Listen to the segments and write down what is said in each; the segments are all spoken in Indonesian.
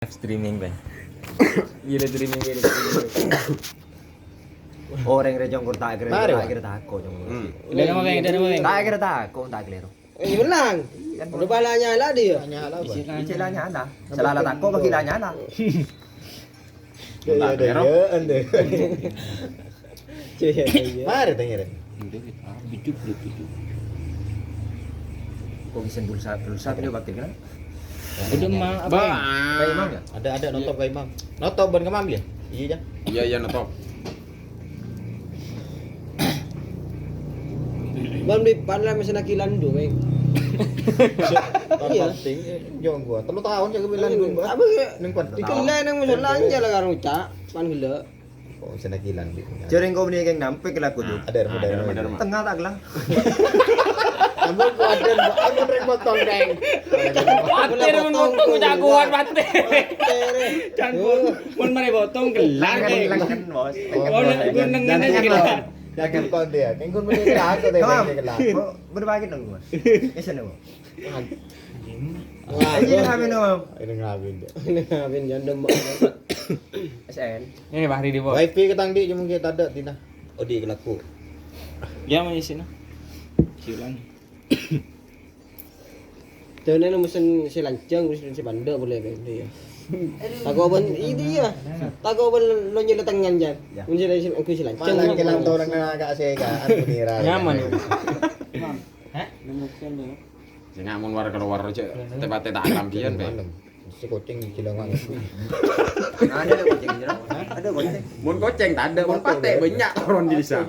Streaming ba? Gila streaming gila. Orang rejong ko tak kira tako jong. Dari mana bang? Dari mana bang? Tak kira tako tak kira. Hilang. Udah bala nyala dia. Nyala ba? Istilah nyala. Selala tako bagi lah nyala. Ande. Mari tengere. Bijuk. Kok bisa pulsa dia bakti kan? Udah mah apa? Kayak imam ya? Ada nonton ka Imam. Nonton ban ka Mam ya? Iya jan. Iya nonton. Bang di panla masa nakilan do bang. Iya. Penting jong gua. 3 tahun jaga bilang dulu. Apa ya? Ning pan. Ikan nang masalah aja lah karo cak. Pan gila. Kok bisa nakilan di. Jering kau ni keng nampe kelak kudu. Ada rumah. Tengah tak gelang. Ambil ku ada aku rek potong deng. Bate mun potong jagoan bate. Can mun mari potong gelar deh. Kan bos. Oh guneng ngene gelar. Jangan kon dia. Ning kun meni aku deh kelar. Berbagi dong gua. Esen dong. Wah, Aji kami dong. Ini ngabin dia. ngabin jandem. SN. Ini bahri di bawah. Wifi ketang di cuma kita ada tina. Oh di kelaku. Ya mau isi nah. Siulan. Tuh nang mesen si lancang mesen si bandar boleh bang dia. Tago ban ini ya. Tago ban lo nyele tangan jan. Mun si aku si lancang. Mana kelang tau orang agak sega anu nira. Nyaman. Sing ngamun war keluar aja. Tepate tak kampian be. Si kucing cilangan. Ada goceng jero. Ada goceng. Mun goceng tak ada, mun pate banyak orang di desa.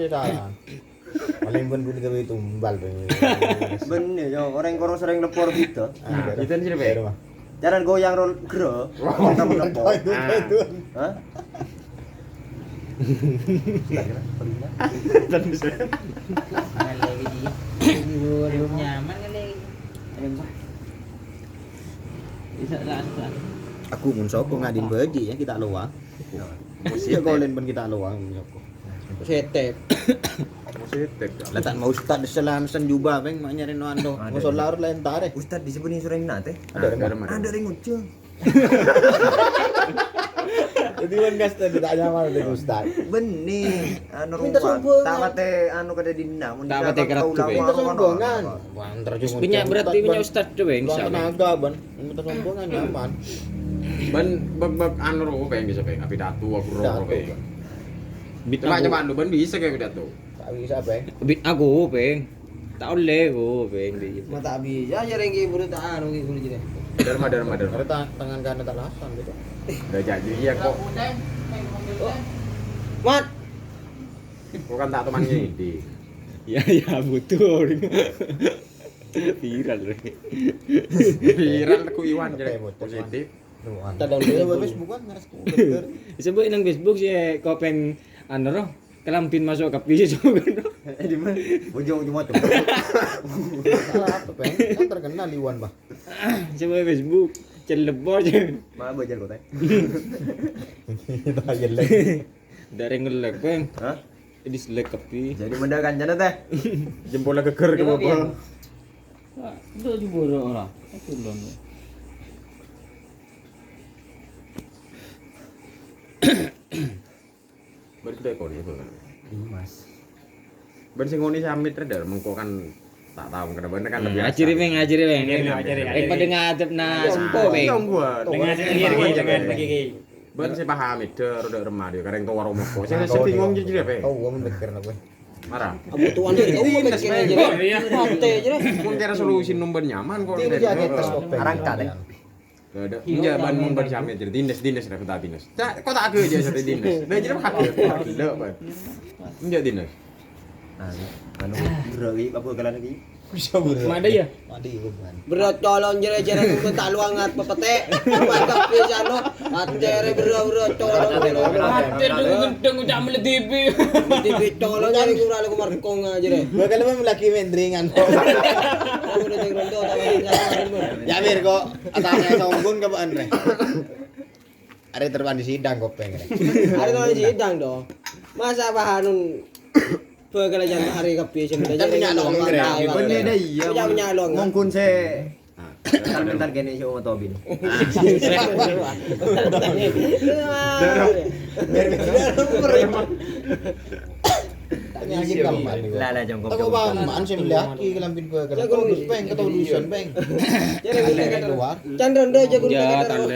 Paling pun guni gawe tumbal be. Bener yo, orang koro sering lepor gitu. Itu sih be. Jangan goyang roll gero. Kita melepor. Itu. Hah? Nyaman kali. Bisa lah. Aku mun soko ngadin beji ya kita luang. Mesti golen pun kita luang nyoko. Setep. Musitek. Letak mau ustad salam san juba beng mak nyari no ando. Ada. Mau solar lain tare. Ustad disebut ni sureng nate. Ada Ada ring ucul. Jadi wan gas tadi tak nyaman dengan ustad. Benih, anu Minta sumbangan. Tak mate anu kada dinda mun Tak mate kerak tu, Bang. Minta sombongan. Wanter juga. Punya berarti punya ustad tu bang. Luang tenaga ban. Minta sombongan nyaman. Ban beg anu ro be bisa be. Api datu aku ro be. Coba lu ban bisa kayak pidato. Tak bisa beng. Bit aku bang. Tak boleh aku bang. Mata abi. Ya jarang ki buru tak anu ki buru jere. Derma. Ada tangan kanan tak lasan gitu. Udah jadi iya kok. Mat. Kok kan tak temannya ini. Ya butuh. Viral deh. Viral ku Iwan jadi positif. Tadang Dia dia Facebook kan ngaras ku bener. Disebut nang Facebook sih kopeng anu roh. Kelampin masuk ke PC juga. Di mana? Ujung motor. Apa beng? Kan terkenal Iwan bah. Coba Facebook celebor je. Mana belajar kau teh? Kita jelek. Dari ngelek bang. Hah? Di selek kopi. Jadi benda kan jana teh. Jempolnya geger ke bawah. Itu juga orang. Itu belum. Ban sudah kok dia kan. Mas. Ban sing ngoni samit reda mengko kan tak tahu karena bener kan lebih Ajiri bang. Pada ngadep na sempo bang. Yang gua. Dengan sendiri jangan bagi. Ban sih paham itu udah remah dia karena itu warung moko. Saya sepingung jadi apa? Oh, gua mikir nak gue. Marah. Abu tuan dia. Oh, Dinas, mikir Bang. aja. Mate jere. Mun kira solusi number nyaman kok. Ini jaga tes kopeng. Arangka deh. Ada. Iya ban mun ban samit jadi dinas dah kata dinas. Kok tak ke aja jadi dinas. Dah jadi hak. Gila ban. Enggak dinas. Anu berawi apa galan lagi? Bisa bener. Mana ya? Madi bukan. Berat colong jere-jere ku tak luangat pepete. Mantap pisan lo. Jere berat colong. Hadir dulu gendeng udah mele TV. TV colong jare ku ora ku markong jere. Gua kan memang laki mendringan. Aku udah jeung rondo tak Ya mir kok atanya sombong ke Pak Andre. Ada terbang di sidang kopeng. Hari kalau sidang dong. Masa bahanun Pagala jangan hari kapi sih. Kan punya loang kira. Bener dah iya. Punya loang. Mongkun se Bentar gini si Uma Tobin. Biar biar emang. Tanya lagi gampang nih. Lala jongkok. Tahu bang, maan saya melihat ki kelampin gue kan. Kau dus peng, kau tahu dusun peng. Jangan Keluar. Chandra ndo jago Ya, kata tanda.